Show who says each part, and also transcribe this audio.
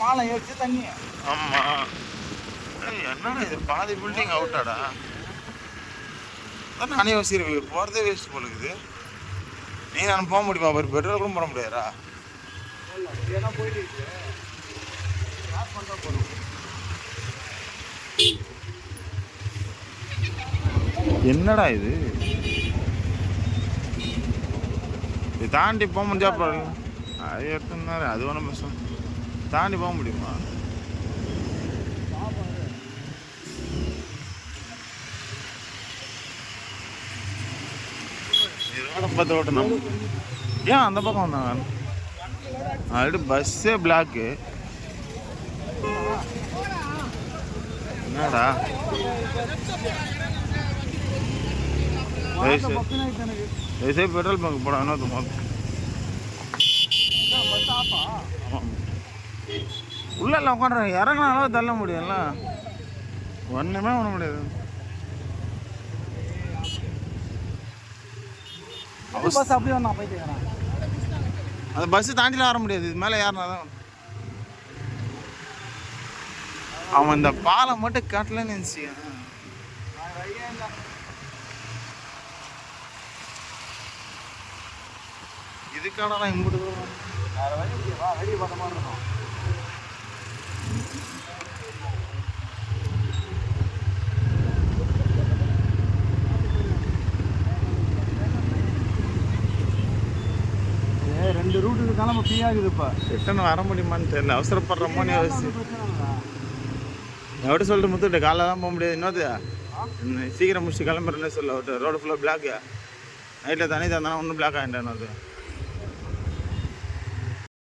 Speaker 1: பாலம் ஏறிச்சு தண்ணி.
Speaker 2: ஆமாம். என்னடா இது பாதி பில்டிங் அவுட்டாடா. அதான் நானே யோசிக்கிறேன், போகிறதே வேஸ்ட் போல இருக்குது. நீ நான் போக முடியுமா? ஒரு பெட்ரோல் கூட போட முடியாதா?
Speaker 1: போயிட்டு இருக்கு.
Speaker 2: என்னடா இது? இது தாண்டி போக முடிஞ்சா பாருங்க. அது எடுத்துனாரு, அது ஒன்றும் பிரச்சனை. தாண்டி போக முடியுமா? பத்து ஓட்டணும். ஏன் அந்த பக்கம் வந்தாங்க? ஆல்ரெடி பஸ்ஸே பிளாக்கு. என்னடா பெட்ரோல் பங்க் போட இன்னொரு உள்ள எல்லாம் உட்காந்துறாங்க. இறங்கினாலும் தள்ள முடியும்ல, ஒன்றுமே பண்ண முடியாது.
Speaker 1: அப்படியே போயிட்டு
Speaker 2: அந்த பஸ்ஸு தாண்டிலாம் வர முடியாது. இது மேலே யாருனா தான் அவன் இந்த பாலம் மட்டும் காட்டலன்னு நினச்சி. இதுக்கான நான் இம்புட்டு
Speaker 1: வெளியே பார்த்த மாதிரி இருக்கும். ரெண்டு ரூட்டுக்கு கிளம்ப ஃப்ரீயாக இருக்குது. இப்போ
Speaker 2: ரிட்டன் வர முடியுமான்னு தெரியல. அவசரப்படுறோமோ நீ யோசி. எப்படி சொல்லிட்டு முத்துட்டு காலைல தான் போக முடியாது. இன்னொரு சீக்கிரம் முடிச்சு கிளம்புறேன்னு சொல்ல. ரோடு ஃபுல்லாக பிளாக்கு. நைட்டில் தண்ணி தந்தானா ஒன்றும் பிளாக் ஆகிட்டேன். இன்னொரு